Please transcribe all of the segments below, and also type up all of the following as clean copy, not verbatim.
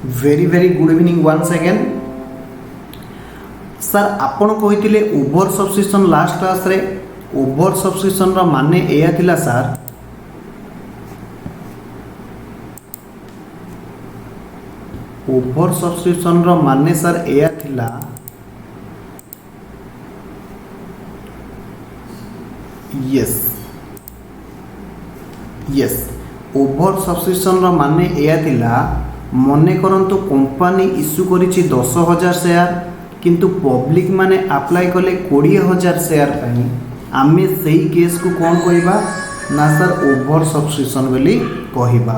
Very very good evening once again. Sir आपण कही over subscription last class रे over subscription रो माने एया थिला सर ओवर सब्सक्रिप्शन रो माने सर एया थिला यस यस ओवर सब्सक्रिप्शन रो माने एया थिला मने करंतु कंपनी इश्यू करिछि 10,000 शेयर किंतु पब्लिक माने अप्लाई कले 20,000 शेयर पाई आमे सेही केस को कौन कहबा ना सर ओवर सब्सक्रिप्शन बोली कहबा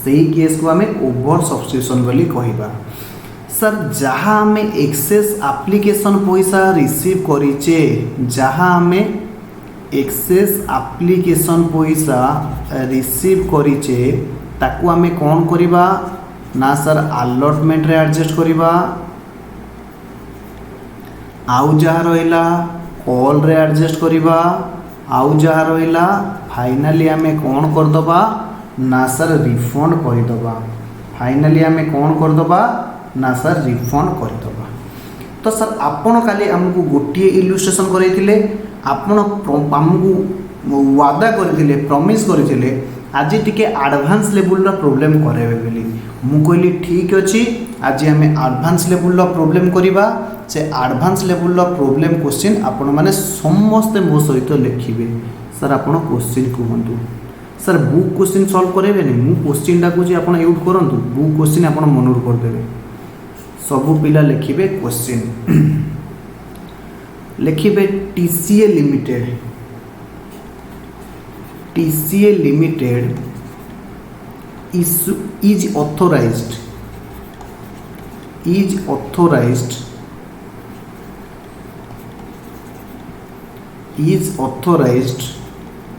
सेही केस को आमे ओवर सब्सक्रिप्शन बोली कहबा। सर जहाँ आमे एक्सेस एप्लिकेशन पैसा रिसीव करिचे जहाँ आमे एक्सेस एप्लिकेशन पैसा रिसीव करिचे ताकू आमे कौन करिबा ना सर अलॉटमेंट रे एडजस्ट करिबा आउ जहाँ रहिला कॉल रे एडजस्ट करिबा आउ जहाँ रहिला फाइनली आमे कौन कर दबा ना सर रिफंड कर दबा फाइनली आमे कौन कर दबा ना सर रिफंड कर दबा। तो सर आपण काली हमको गोटे इलुस्ट्रेशन करैतिले आपण हमको वादा करथिले प्रॉमिस करथिले आज टिके एडवांस लेवल रा प्रॉब्लम करेबे बोली मु कहली ठीक अछि आज आमे एडवांस लेवल रा प्रॉब्लम करिबा से एडवांस लेवल रा प्रॉब्लम क्वेश्चन आपण माने समस्त मो सहित लिखिबे। सर आपण क्वेश्चन कहंतु सर बुक क्वेश्चन सॉल्व करेबे नै मु क्वेश्चन डाकू जे आपण यूज करंतु बुक क्वेश्चन आपण मनोर कर देबे सब पिला लिखिबे क्वेश्चन लिखिबे TCA limited is authorized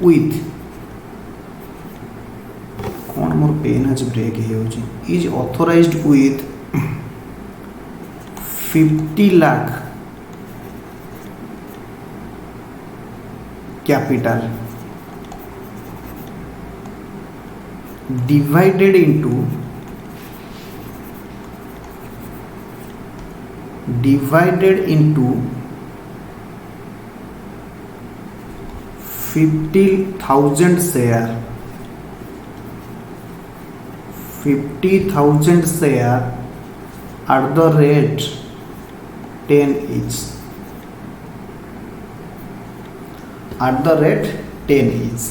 with कौन मोर पेन आज break is authorized with 50 lakh capital divided into 50,000 share 50,000 share at the rate 10 each at the rate 10 each।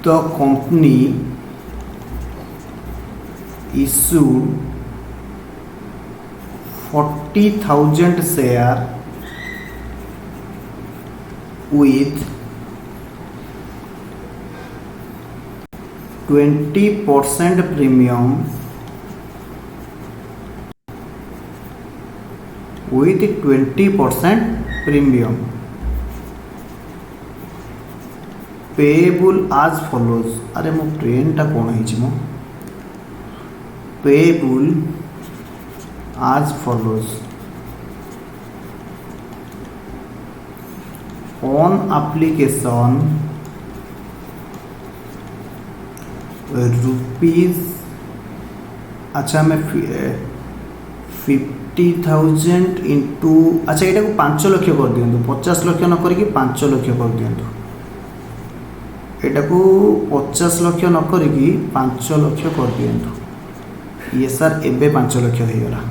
The company issued 40,000 share with 20% premium payable आज follows अरे मो train टा कौन है मो पेएबल आज फॉलोज ऑन एप्लीकेशन रुपीज अच्छा मैं 50,000 इंटू अच्छा यहाँ को 5 लाख कर दिंतु 50 लाख न करी 5 लाख कर दिंतु एटा को 50 लाख न करी 5 लाख कर दिंतु ये सर एबे 5 लाख हो गला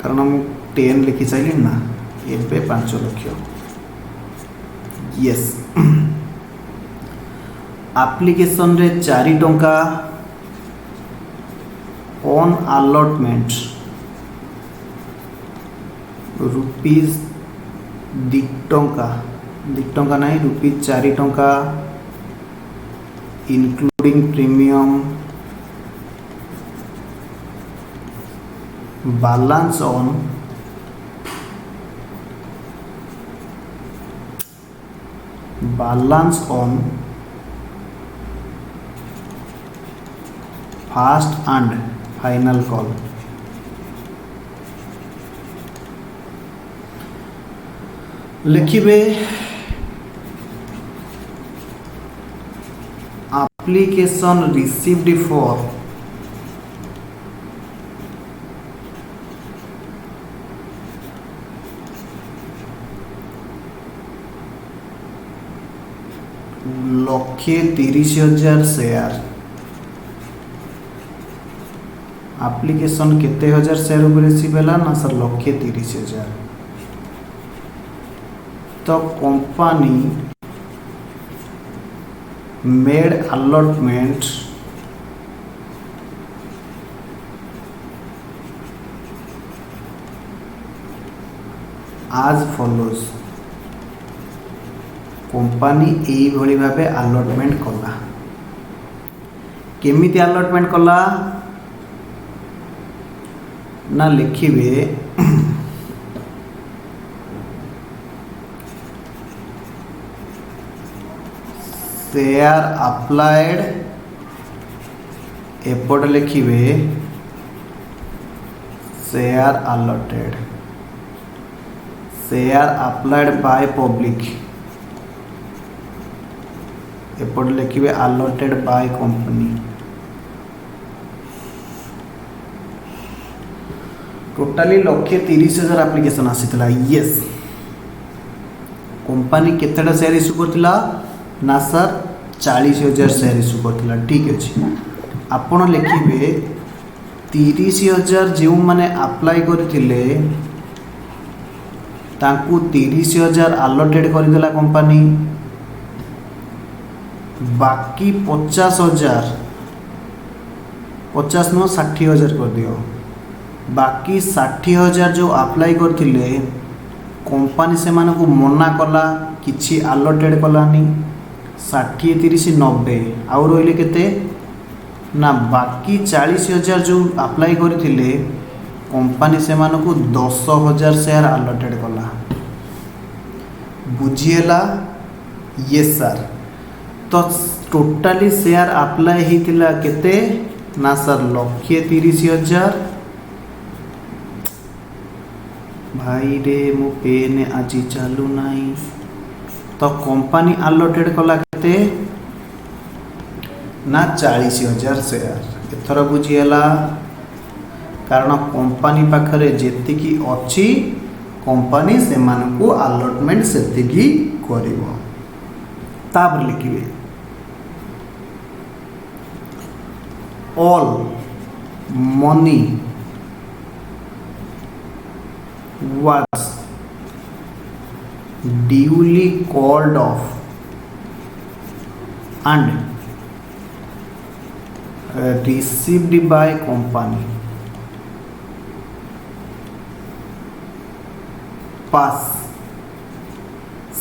कारण मु 10 लिखी साइली ना एबे 5 लाख यस एप्लिकेशन रे 4 टंका ऑन अलॉटमेंट रुपीज 2 टंका नहीं रुपीज 4 टंका including premium balance on first and final call लिखिबे application received for लक्षे 30,000 share application केते हजार शेयर ऊपर रिसीव है ना सर 1,30,000 तो कंपनी मेड अलॉटमेंट आज फॉलोज कंपनी यही भली भाबे अलॉटमेंट कला केमिति अलॉटमेंट कला ना लिखिबे शेयर अप्लाइड एपट लिखिबे share allotted share applied by public एपट लिखिबे allotted by company totally 1,30,000 application आसीथिला यस कंपनी केतेटा शेयर इश्यू करथिला ना सर 40,000 शेयर इश्यू करथिला ठीक अछि आपण लिखिबे 30,000 जो माने अप्लाई करथिले तांकू 30,000 अलॉटेड करदेला कंपनी बाकी 50,000 50 नो 60,000 कर दियो बाकी 60,000 जो अप्लाई करथिले कंपनी से माने को मना कला किछि अलॉटेड कलानी 60 30 90 आउ रहिले केते ना बाकी 40,000 जो अप्लाई करथिले कंपनी से माने को 10,000 शेयर अलॉटेड कला बुझिएला यस सर तो टोटाली शेयर अप्लाई हितिला केते ना सर 1,30,000 भाई रे मो पेन आज चालू नहीं तो कंपनी अलॉटेड कला केते ना 40,000 शेयर एथर बुझीला कारण कंपनी पाखरे जेतिकी अछि कंपनी से मानकू अलॉटमेंट सेतिकी करिवो तापर लिखिबे all money was duly called off and received by company pass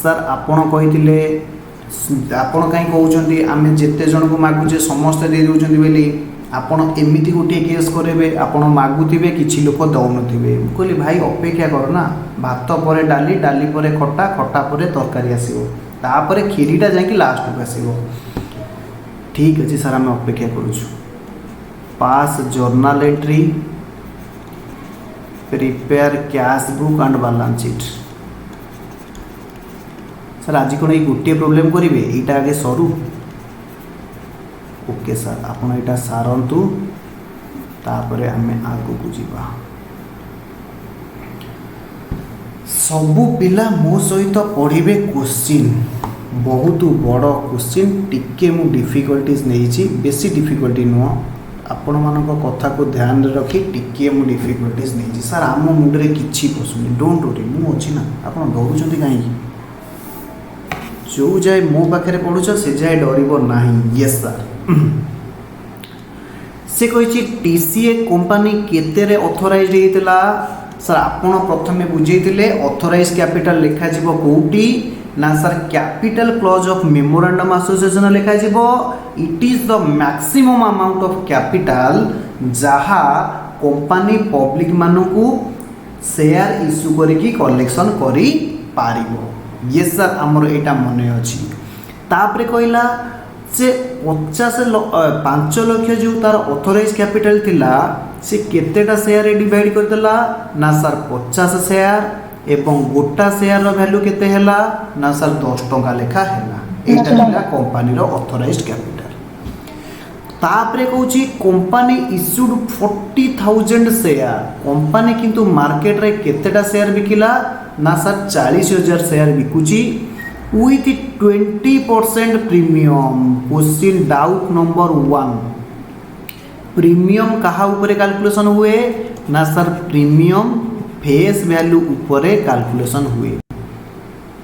sir आपण कहिथिले आपण कहीं कहउचंदी आमे जेते जन को मागुचे समस्त दे दोचंदी बेली आपण एमिति गोटे केस करेबे आपण मागुथिबे किछि लोक दउनथिबे कहली भाई अपेक्षा कर ना भात परे डाली डाली परे खट्टा खट्टा परे तरकारी आसीबो तापरे खीरीटा जाकी लास्ट को आसीबो ठीक अछि सर हम अपेक्षा करूछु pass journal entry prepare cash book and balance sheet sir आज कोन ई गोटे प्रॉब्लम करिवे एटा आगे सरू ओके सर आपण एटा सारंतु तापरे हमें आगु को जीवा सबु पिला मो सहित पढ़िबे क्वेश्चन बहुत बड़ क्वेश्चन टिके मु डिफिकल्टीज नेछि बेसी डिफिकल्टी नो आपण मानको कथा को ध्यान रे रखी टिके मु डिफिकल्टीज नेछि सर आम मुंडरे किछि पसुनी डोंट वरी मु अछि ना आपण डरुचंती काई जो जाए मो पाखे पढ़ुच से जाए डर ना यस सर से कही टीसीए कंपनी केते ऑथराइज्ड होता सर आपण प्रथमे बुझे ऑथराइज कैपिटल लिखा जीवो कोउटी ना sir capital clause of memorandum association लिखा जीवो it is the maximum amount of capital जहा कंपनी पब्लिक मानकू शेयर इश्यू करिकी कलेक्शन करी पारिबो ये सर आमर एटा मने अछि तापरे कहला से 5 लाख जो तार ऑथराइज कैपिटल थिला से केतेटा शेयर डिवाइड कर देला ना सर 50 शेयर एवं गोटा शेयर वैल्यू केते हैला ना सर 10 टंका लेखा हैला। एटा हैला कंपनी रो ऑथराइज्ड कैपिटल। तापरे कहूची कंपनी इश्यूड 40,000 शेयर। कंपनी किंतु मार्केट रे केतेटा शेयर बिकिला ना सर 40,000 शेयर बिकुची with 20% premium. Question doubt number 1, premium कहा ऊपर कैलकुलेशन हुए ना सर प्रीमियम फेस वैल्यू ऊपर कैलकुलेशन हुए।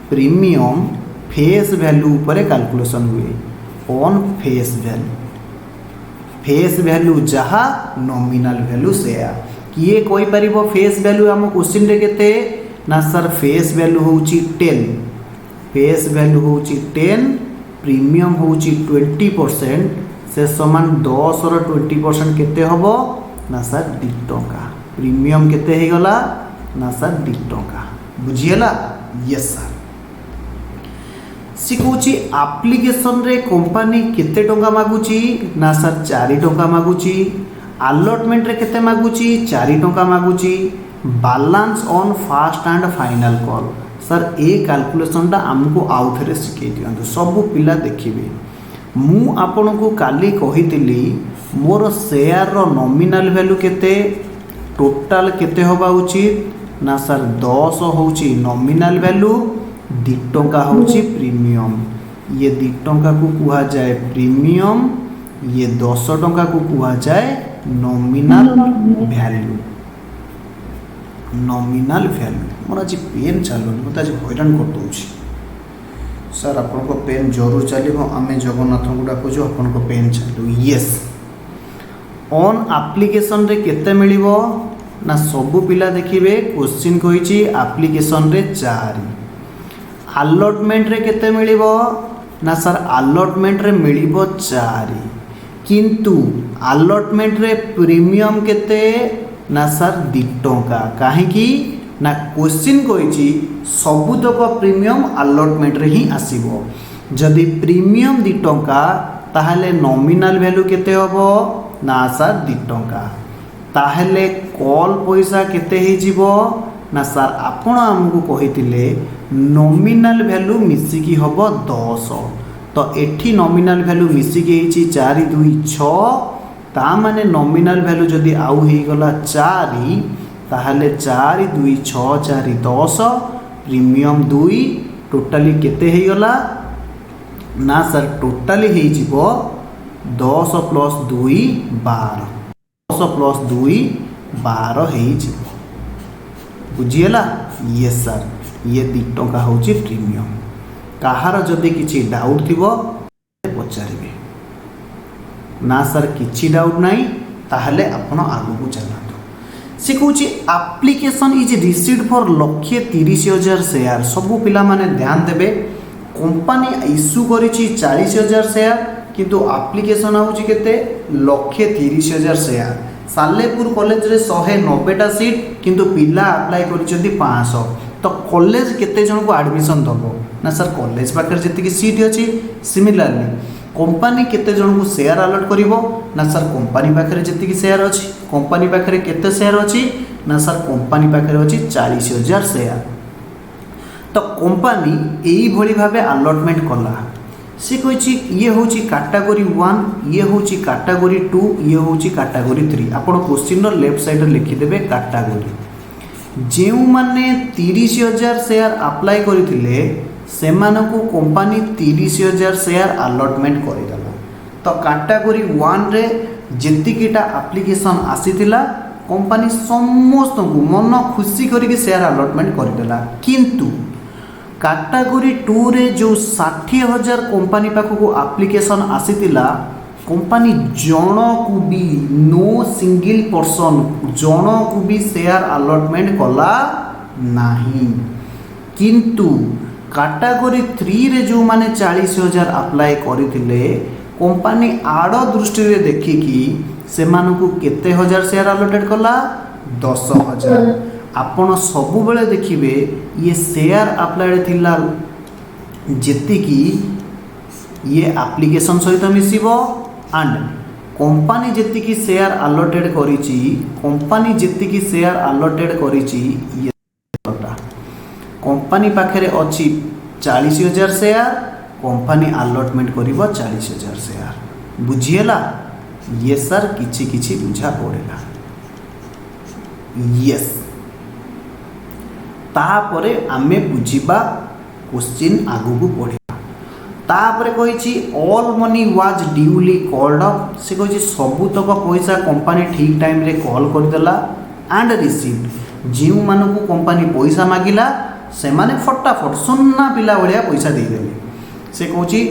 प्रीमियम फेस वैल्यू ऊपर कैलकुलेशन हुए on face value. Face value जहा नॉमिनल वैल्यू शेयर किए कोई परिबो। फेस वैल्यू हम क्वेश्चन रे केते ना सर फेस वैल्यू होउची 10। फेस वैल्यू होउची 10, प्रीमियम होउची 20%। से समान 10 और 20% केते हबो ना सर 2 टंका। प्रीमियम केते हे गला ना सर 2 टंका। बुझिएला? Yes sir. सिकुची एप्लिकेशन रे कंपनी केते टंका मागुची ना सर 4 टंका मागुची। अलॉटमेंट रे केते मागुची 4 टंका मागुची। Balance on first and final call sir ए कैलकुलेशन टा हमको आउ थरे सिखै दियंतु। सब पिला देखिबे मु आपन को काली कहितली मोर शेयर रो नॉमिनल वैल्यू केते टोटल केते होबा उचित ना सर 10 होउची नॉमिनल वैल्यू, 2 टंका होउची प्रीमियम। ये 2 टंका को कुहा जाए प्रीमियम, ये 10 टंका को कुहा जाए नॉमिनल वैल्यू। नॉमिनल वैल्यू मोर आज पेन चलुनी मत आज हैरान कर दूची सर। आपन को पेन जरूर चलिबो। आमे जगन्नाथ को डाकुजो आपन को पेन चलु। यस ऑन एप्लिकेशन रे केते मिलिबो ना सब पिला देखिबे क्वेश्चन कहिची एप्लिकेशन रे 4। अलॉटमेंट रे केते मिलिबो ना सर अलॉटमेंट रे मिलिबो 4 किंतु अलॉटमेंट रे प्रीमियम केते ना सर 2 टंका। काहे कि ना क्वेश्चन कहिची सबुतक प्रीमियम अलॉटमेंट रे ही आसीबो। जदि प्रीमियम 2 टंका ताहले नॉमिनल वैल्यू केते होबो ना सर 2 टंका। ताहले कॉल पैसा केते हे जीवो ना सर आपण हमकु कहितिले नॉमिनल वैल्यू मिसिकी होबो 10। तो एठी नॉमिनल वैल्यू मिसिकी हेची 4 2 6। ता माने नॉमिनल वैल्यू जदि आउ हे गला 4 ताहले 4 2 6 4 10 प्रीमियम 2 टोटली केते हे गला ना सर टोटली हे जीवो 10 + 2 12। 10 + 2 12 हे जीवो। बुझिएला? Yes sir. ये 2 टंका होची प्रीमियम। कहार जदि किछि डाउट थिबो पचारिबे ना सर किछि डाउट नाही ताहले आपण आगु को चलातो। से कहूँ application is received for 1,30,000 share. सबू पिला माने ध्यान देबे कंपनी इश्यू करिछि 40,000 शेयर किंतु एप्लिकेशन आउछि केते 1,30,000 शेयर। सालेपुर कॉलेज रे 190टा सीट किंतु पिला अप्लाई करिछथि 500। तो कॉलेज केते जन को एडमिशन दबो ना सर कॉलेज पाकर जति सीट अछि। सिमिलरली कंपनी केते जन को शेयर अलॉट करिवो ना सर कंपनी पाखरे जति शेयर अछि। कंपनी पाखरे केते शेयर अछि ना सर कंपनी पाखरे अछि 40,000 शेयर। तो कंपनी एई भली भाबे अलॉटमेंट कला। से कहिछि ये होछि कैटेगरी 1, ये होछि कैटेगरी 2, ये होछि कैटेगरी 3। आपण क्वेश्चन रो लेफ्ट साइड रे लिखि देबे कैटेगरी। जेउ माने 30,000 शेयर अप्लाई करिथिले सेमानकु कंपनी 30,000 शेयर अलॉटमेंट करिदला। तो कैटेगरी 1 रे जेतिकिटा एप्लिकेशन आसीथिला कंपनी समस्त को मन खुशी करिके शेयर अलॉटमेंट करिदला। किंतु कैटेगरी 2 रे जो 60,000 कंपनी पाखको एप्लिकेशन आसीथिला कंपनी जण को भी नो सिंगल पर्सन जण को भी शेयर अलॉटमेंट कला नहीं। किंतु कैटेगरी 3 रे जो माने 40,000 अप्लाई करिथिले कंपनी आड़ दृष्टि रे देखिकी से मानकु केते हजार शेयर अलॉटेड कला 10,000। आपण सबु बेले देखिबे ये शेयर अप्लाइड थिला जेतिकी ये एप्लिकेशन सहित मिसिबो एंड कंपनी जेतिकी शेयर अलॉटेड करिछि कंपनी जेतिकी शेयर अलॉटेड करिछि ये कंपनी पाखे अच्छी 40,000 शेयर, कंपनी अलॉटमेंट करिबो 40,000 शेयर। बुझीला? ये सर किछि किछि बुझा पड़ेगा। यस, तापरे आमे बुझिबा क्वेश्चन आगु को पढ़िबा। तापरे कहिछि all money was duly called up. से कहिछि सबुतक पैसा कंपनी ठीक टाइम रे कॉल कर देला एंड रिसीव्ड। जिउ मानकु कंपनी पैसा मागिला से माने फटाफट सुन्ना पिला भलिया पैसा दे देले। से कहिछि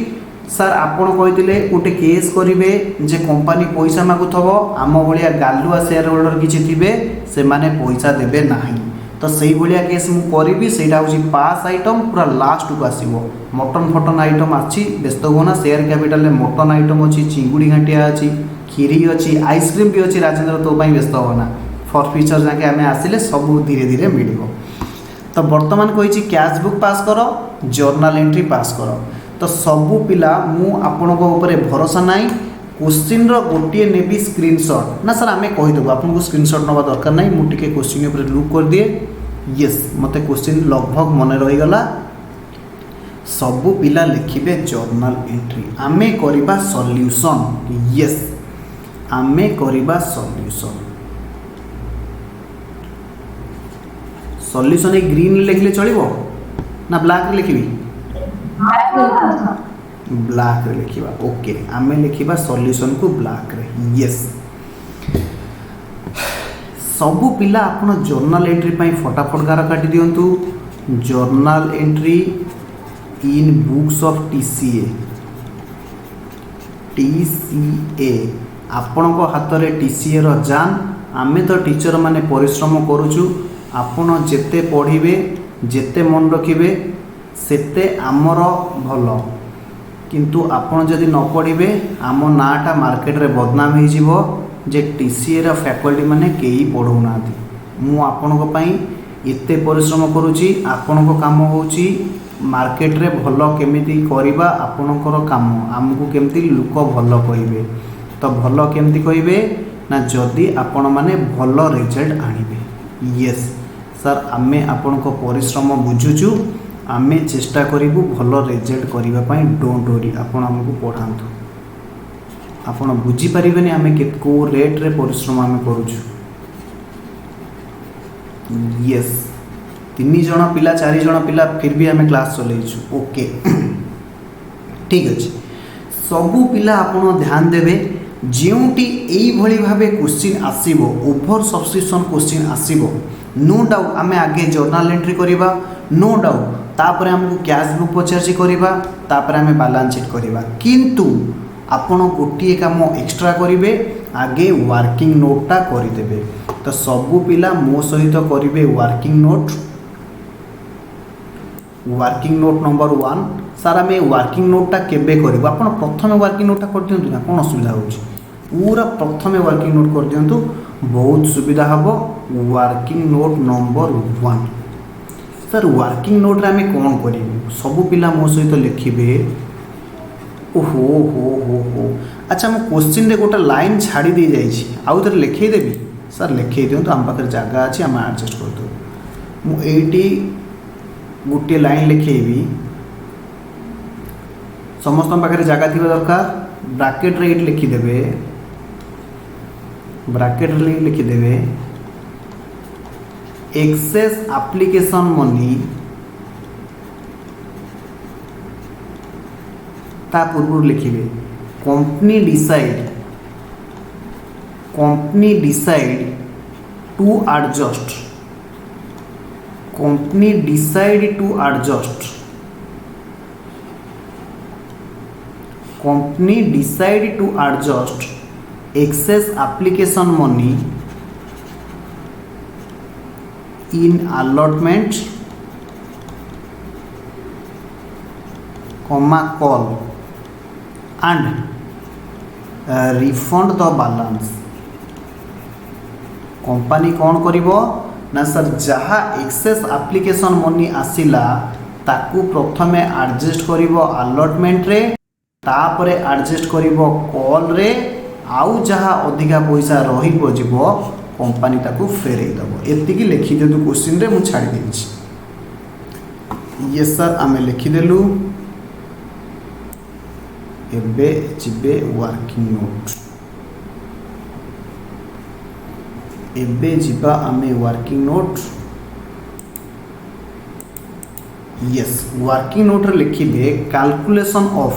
सर आपण कहिथिले गोटे केस करिवे जे कंपनी पैसा मागुथबो आम भलिया गालुआ शेयर होल्डर किछि थिबे से माने पैसा देबे नाही। तो सही भलिया केस मु करिवि। सेटा होछि पास आइटम पूरा लास्ट को आसीबो। मटन फटन आइटम आछि, व्यस्त होना। शेयर कैपिटल रे मटन आइटम अछि, चिंगुड़ी घाटिया अछि, खीरी अछि, आइसक्रीम भी अछि। राजेंद्र तो पई व्यस्त होना। फॉर फ्यूचर जाके आमे आसिले सब धीरे धीरे मिलिबो। तो वर्तमान कहिछि कैश बुक पास करो, जर्नल एंट्री पास करो। तो सबू पिला मु आपनको ऊपर भरोसा नाही। क्वेश्चन रो गोटे नेबी स्क्रीनशॉट ना सर आमे कहि देबो। आपनको स्क्रीनशॉट नबा दरकार नाही। मु टिके क्वेश्चन ऊपर लुक कर दिए। यस, मते क्वेश्चन लगभग मन रही गला। सबू पिला लिखिबे जर्नल एंट्री, आमे करिबा सॉल्यूशन। यस, आमे करिबा सॉल्यूशन। सॉल्यूशन ए ग्रीन लिखले चलिबो ना ब्लैक रे लिखिबी? ब्लैक रे लिखिबा। ओके, आमे लिखिबा सॉल्यूशन को ब्लैक रे। यस, सबू पिला आपण जर्नल एंट्री पई फटाफट गार काटी दियंतु। Journal entry in books of TCA. TCA आपण को हाथ रे टीसीए रो जान। आमे तो टीचर माने परिश्रम करूछु। आपण जेते पढ़िबे, जेते मन रखिबे सेते आमर भल। किंतु आपण जदि न पढ़िबे आम नाटा मार्केट रे बदनाम हो जिवो जे टीसीए रा फैकल्टी माने केही पढ़ौ नाथि। मु आपण को पई एते परिश्रम करूची। आपण को काम होची मार्केट रे भल केमिति करिबा। आपणकर काम आमको केमिति लोक भल कहिबे। तो भल केमिति कहिबे ना जदि आपण माने भल रिजल्ट आनिबे। यस सर, आमे आपण को परिश्रम बुझुचु। आमे चेष्टा करिबु भल रिजल्ट करिबा पई। डोंट वरी, आपण हमको पढ़ांतु। आपण बुझी परिबेनी आमे केतको रेट रे परिश्रम आमे करूछु। यस, 3 जण पिला 4 जण पिला फिर भी आमे क्लास चलैछु। ओके ठीक अछि। सबु पिला आपण ध्यान देबे। जेउटी एई भली भाबे क्वेश्चन आसीबो, ओभर सब्सक्रिप्शन क्वेश्चन आसीबो, नो डाउट आमे आगे जर्नल एंट्री करिबा। नो डाउट तापर हमको कैश बुक पचारसी करिबा, तापर आमे बैलेंस शीट करिबा। किंतु आपण गोटिए काम एक्स्ट्रा करिवे, आगे वर्किंग नोटटा करि देबे। तो सबु पिला मो सहित करिवे working note. Working note number 1। Sir आमे वर्किंग नोटटा केबे करिबा? आपण प्रथमे वर्किंग नोटटा कर दियंतु ना, कोन असुविधा होची? पूरा प्रथमे वर्किंग नोट कर दियंतु, बहुत सुविधा हबो। Working note number 1। Sir working note रे आमे कोन करिबु? सबु पिला मो सहित लिखिबे। ओहो हो हो हो, अच्छा मो क्वेश्चन रे गोटा लाइन छाड़ी दे जाई छी, आउ थरे लिखै देबी। सर लिखै दियंतु, हम पाखर जगह अछि, हम एडजस्ट कर दो। मो एटी गोटे लाइन लिखेबी। समस्त पाखे जगह थी दरकार। ब्राकेट रे लिखिदेवे। ब्राकेट रे लिखिदेवे एक्सेस एप्लिकेशन मनी। ता पूर्व लिखिबे company decide to adjust. Company decide to adjust. Company decide to adjust excess application money in allotment, call and refund the balance। Company कौन करिबो ना सर जहाँ एक्सेस एप्लिकेशन मनी आसिला ताकू प्रथमे एडजस्ट करिबो allotment रे, तापरे एडजस्ट करिबो कॉल रे, आउ जहाँ अधिका पैसा रही बजिबो कंपनी ताकू फेरई दबो। एतिकी लिखि दियंतु क्वेश्चन रे, मु छाड़ी देछि। ये सर आमे लिखिदेलु एबे जिबे वर्किंग नोट एबे जिबा आमे working note yes working note रे लिखिबे calculation of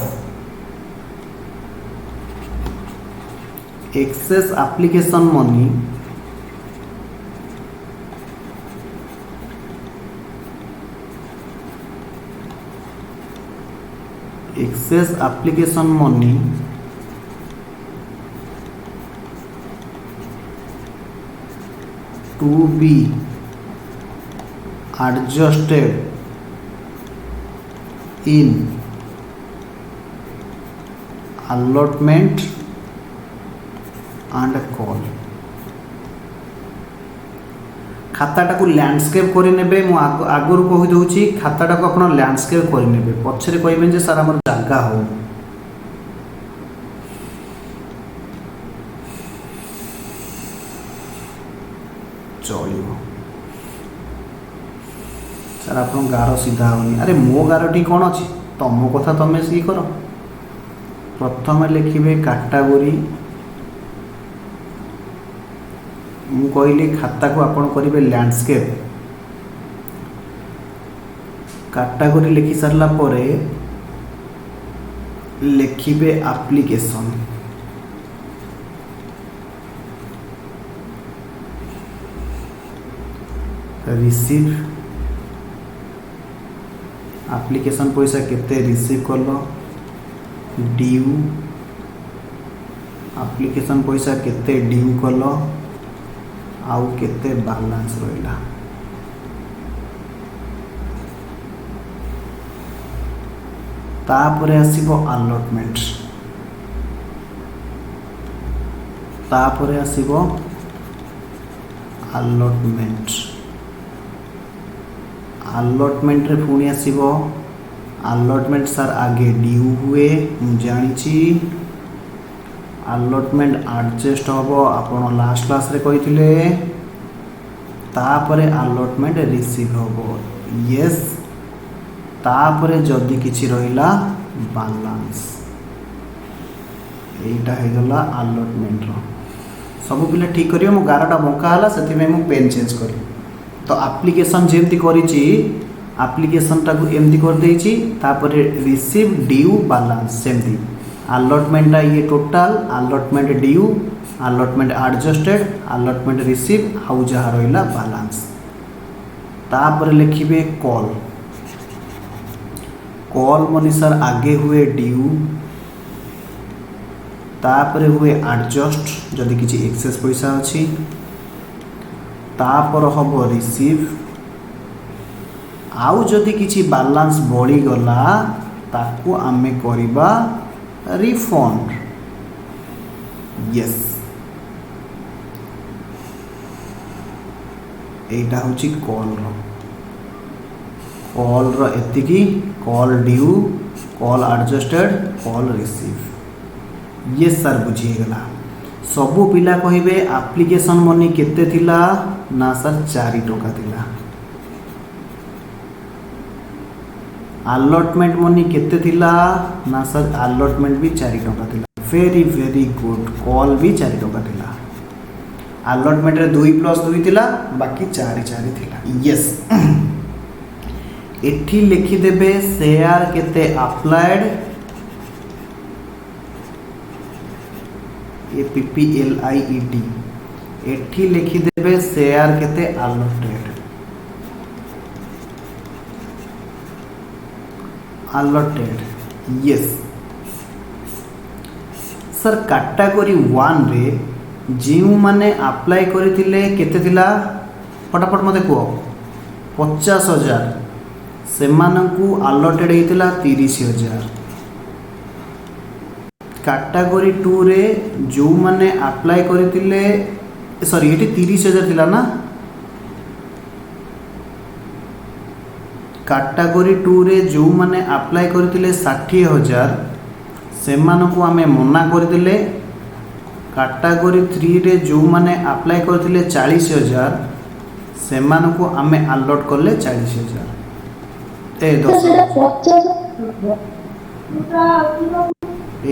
excess application money excess application money to be adjusted in allotment and call खाताटा को लैंडस्केप करें मु आगुरी कहीदे खाताटा को आप लैंडस्केप करें पछरे कहे जे सर आम जगह हो चलो सर आप गार सीधा होनी अरे मो गारटी कौन अच्छी तुम कथा तुम सी कर प्रथम लिखे कैटेगरी मु कहली खाता को आपण करेंगे लैंडस्केप कैटेगरी लिखि सारला परे लिखिबे एप्लीकेशन रिसीव एप्लीकेशन पैसा केते रिसीव करलो ड्यू एप्लीकेशन पैसा केते ड्यू करलो आउ केते बैलेंस रहिला तापरे आसीबो अलॉटमेंट तापरे आसीबो अलॉटमेंट अलॉटमेंट रे पुणी आसीबो अलॉटमेंट सर आगे ड्यू हुए मु जानिची अलॉटमेंट एडजस्ट होबो आपण लास्ट क्लास रे कहिथिले तापरे अलॉटमेंट रिसीव होबो यस तापरे जदी किछि रहिला बैलेंस एटा हे गला अलॉटमेंट रो सब पिला ठीक करियो मो 11टा बंका हला सेति में मु पेन चेंज करी तो एप्लीकेशन जेमती करिछि एप्लीकेशन टाको एमती कर देछि तापरे रिसीव ड्यू बैलेंस सेमती अलॉटमेंट ये total allotment due allotment adjusted allotment receive आउ जहाँ रहा बैलेंस तापर लिखिबे कॉल कॉल मनी सर आगे हुए ड्यू तापर हुए एडजस्ट जदि किसी एक्सेस पैसा अच्छी तापर हम रिसीव आउ जदि किसी बैलेंस बढ़ी गला ताकू आमे करिबा रिफंड यस एटा होची कॉल रो एतिकी call due call adjusted call receive ये सर बुझी गला सबु पिला कहिबे एप्लीकेशन मनी केते थिला ना सर 4 टका थिला अलॉटमेंट मनी केते थिला ना सर अलॉटमेंट भी 4 टका थिला वेरी वेरी गुड कॉल भी 4 टका थिला अलॉटमेंट रे 2+2 थिला बाकी 4 थिला यस एठी लिखि देबे शेयर केते अप्लाइड APPLIED एठी लिखि देबे शेयर केते allotted yes सर कैटेगरी 1 रे जिउ माने अप्लाई करथिले केते थिला फटाफट मते को 50,000 से मानकू allotted हेतिला 30,000 कैटेगरी 2 रे जो माने अप्लाई करथिले सॉरी एटी 30,000 थिला ना कैटेगरी 2 रे जो माने अप्लाई करथिले 60,000 से मानकू आमे मना करथिले कैटेगरी 3 रे जो माने अप्लाई करथिले 40,000 से मानकू आमे अलॉट करले 40,000 ए तो 10 सेटा 50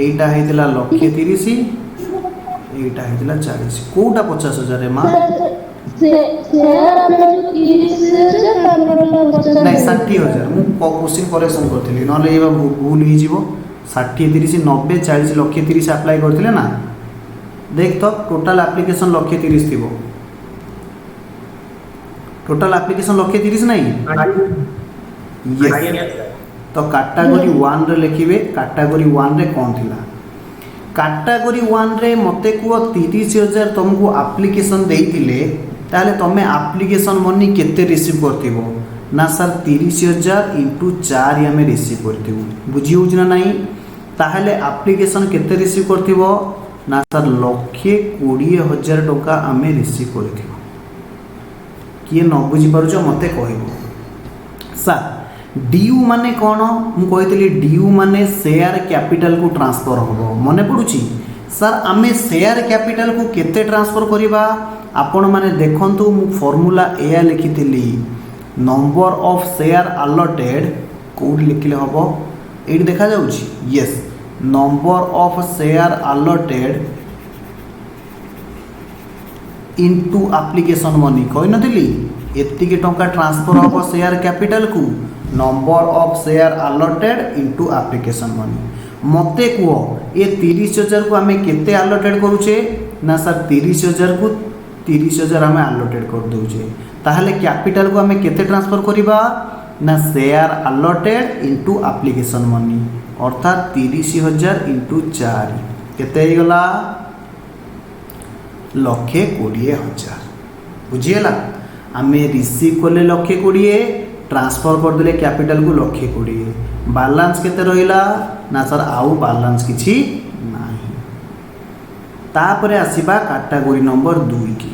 এইটা হয়েছিল 1,30,000 এইটা হয়েছিল 40 কোটা 50,000 রে মা से शेयर आपने जो 30,000 तापर 50 ନାଇଁ 60,000 ମୁଁ क्वेश्चन करेक्शन करଥିଲି ନହେଲେ ଏଇବା ଭୁଲ ହେଇଯିବ 60 30 90 40 ଲକ୍ଷେ 30 ଆପ୍ଲାଏ କରିଥିଲେ ନା देख तो टोटाल एप्लिकेशन 1,30,000 थी टोटाल एप्लिकेशन 1,30,000 नहीं यस तो कैटेगरी 1 रे लिखिबे कैटेगरी 1 रे कौन थिला कैटेगरी 1 रे मते को 30,000 तुमको एप्लिकेशन देइतिले ताले तमे एप्लिकेशन मनी केते रिसीव करथिबो ना सर 30,000 इंटू 4 आमे रिसीव करथिबो बुझी होछ ना नहीं ताहले एप्लिकेशन केते रिसीव करथिबो ना सर 1,20,000 टका आमे रिसीव करथिबो किए न बुझी पारुछ मते कहबो सर डीयू माने कौन मु कहतली डीयू माने शेयर कैपिटल को ट्रांसफर होबो मने पडुची सर आमे शेयर कैपिटल को केते ट्रांसफर करिबा आपण माने देखंतु मु फार्मूला एया लिखितली नंबर ऑफ शेयर अलॉटेड कोड लिखले होबो एडी देखा जाउची yes number of share allotted into application money कहि नथिली एतिके टंका ट्रांसफर होबो शेयर कैपिटल को number of share allotted into application money मते को ये 30,000 को आमे केते अलॉटेड करूचे ना सर 30,000 को 30,000 आमे अलॉटेड कर दोचे ताहले कैपिटल को आमे केते ट्रांसफर करिबा ना share allotted into application money अर्थात 30,000 इंटू 4 केते ही गला 1,20,000 बुझिएला आमे रिसीव करले 1,20,000 ट्रांसफर कर देले कैपिटल को 1,20,000 बैलेंस केते रहिला ना सर आउ बैलेंस किछि नाही तापरे आसीबा कैटेगरी नंबर 2 की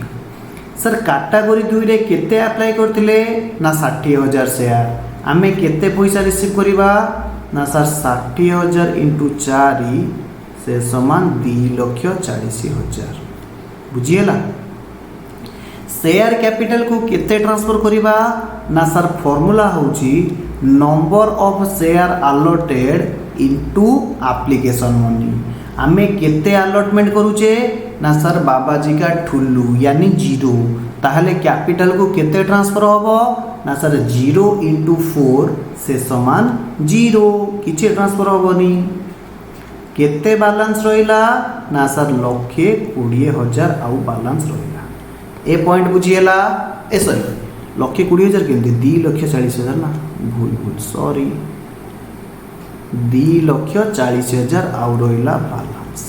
सर कैटेगरी 2 रे केते अप्लाई करथिले ना 60,000 शेयर आमे केते पैसा रिसीव करिबा ना सर 60,000 इंटू 4 से समान 2,40,000 बुझिएला शेयर कैपिटल को केते ट्रांसफर करिबा ना सर फार्मूला होची number of share allotted into application money आमे केते अलॉटमेंट करूचे ना सर बाबाजी का ठुल्लू यानी 0 ताहले कैपिटल को केते ट्रांसफर होबो ना सर 0 इंटू 4 से समान 0 किछि ट्रांसफर होबनी केते बैलेंस रहिला ना सर 1,20,000 आउ बैलेंस रहिला ए पॉइंट बुझिएला ए सॉरी 1,20,000 केमती 2,40,000 ना भूल भूल सॉरी 2,40,000 आउ रहिला बैलेंस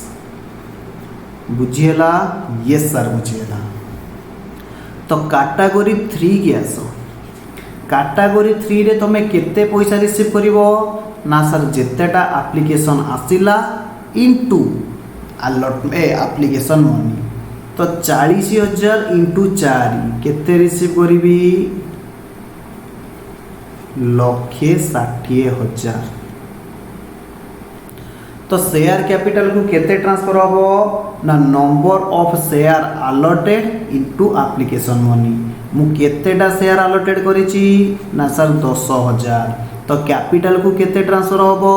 बुझिएला यस सर बुझिएला तो कैटेगरी 3 की आसो कैटेगरी 3 रे तमे केते पैसा रिसीव करिवो ना सर जेतेटा एप्लिकेशन आसिला इनटू अलॉट एप्लिकेशन मनी तो 40,000 इंटू 4 केते रिसीव करिबी 1,60,000 तो शेयर कैपिटल को केते ट्रांसफर होबो ना number of share allotted into application money मु केतेटा शेयर अलॉटेड करिछि ना सर 10,000 तो कैपिटल को केते ट्रांसफर होबो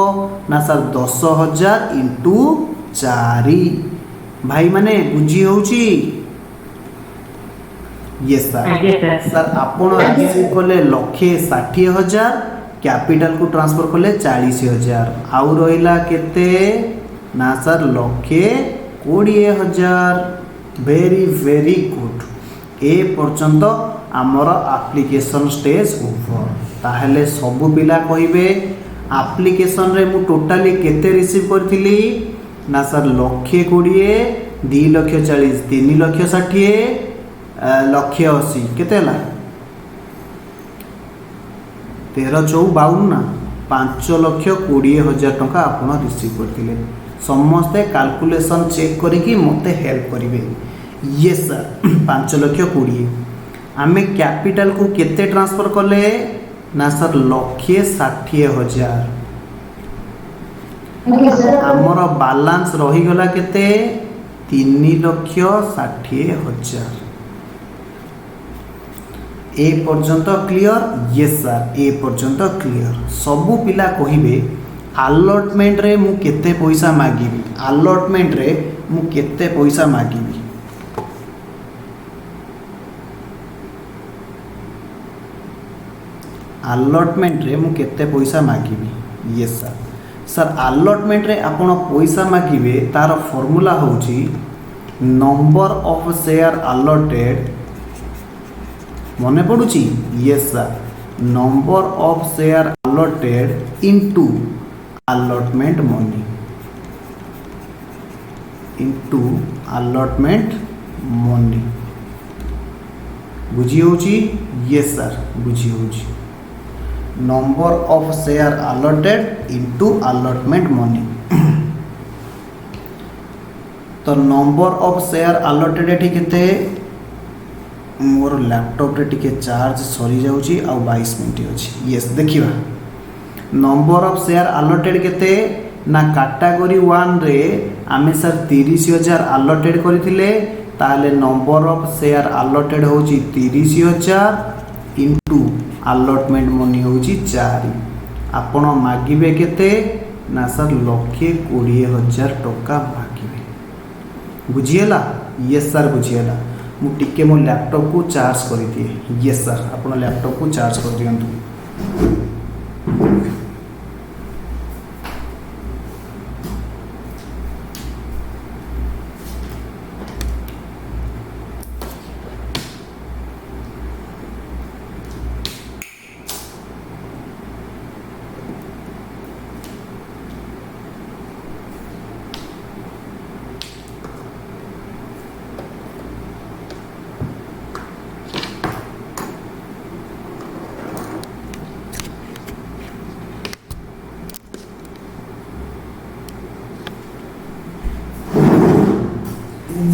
ना सर 10,000 इंटू 4 भाई माने बुझी होउची यस सर सर आपण रिसीव करले 1,60,000 कैपिटल को ट्रांसफर करले 40,000 आउ रहिला केते ना सर 1,20,000 वेरी वेरी गुड ए पर्यंत आमर एप्लिकेशन स्टेज ओवर ताहले सब पिला कहिबे एप्लिकेशन रे मु टोटली केते रिसीव करथिली ना सर 1,20,000 2,40,000 3,60,000 1,80,000 केते हला 13,54 ना 5,20,000 टका आपण रिसीव करथिले समस्ते कैलकुलेशन चेक करिकि मते हेल्प करिवे यस सर 5,20,000 आमे कैपिटल को केते ट्रांसफर करले ना सर 1,60,000 आमर बैलेंस रही गला केते 3,60,000 ए पर्यंत क्लियर? यस सर, ए पर्यंत क्लियर। सबू पिला कहिबे आलटमेंट रे मु केते पैसा मागिबी, आलटमेंट रे मु केते पैसा मागिबी। आलटमेंट रे मु केते पैसा मागिबी। Yes sir. सर आलटमेंट रे आपण पैसा मागिबे तार फॉर्मूला होची नंबर ऑफ शेयर अलॉटेड, मने पड़ुची? Yes sir, number of share allotted into allotment money, into allotment money. बुझी होची? यस सर, बुझी होची। Number of share allotted into allotment money. तो नंबर ऑफ शेयर अलॉटेड एठी केते? मोर लैपटॉप रे टिके चार्ज सरी जाउची आ 22 मिनिट अछि। यस देखिबा नंबर ऑफ शेयर अलॉटेड केते ना कैटेगरी 1 रे आमे सर 30,000 अलॉटेड करथिले, ताले नंबर ऑफ शेयर अलॉटेड होची 30,000 इनटू अलॉटमेंट मनी होची 4। आपण मागिबे केते ना सर 1,20,000 टका मागिबे। बुझिएला? Yes sir बुझिएला। मु टिके मो लैपटॉप को चार्ज कर दिए। यस सर, आपण लैपटॉप को चार्ज कर दियंतु।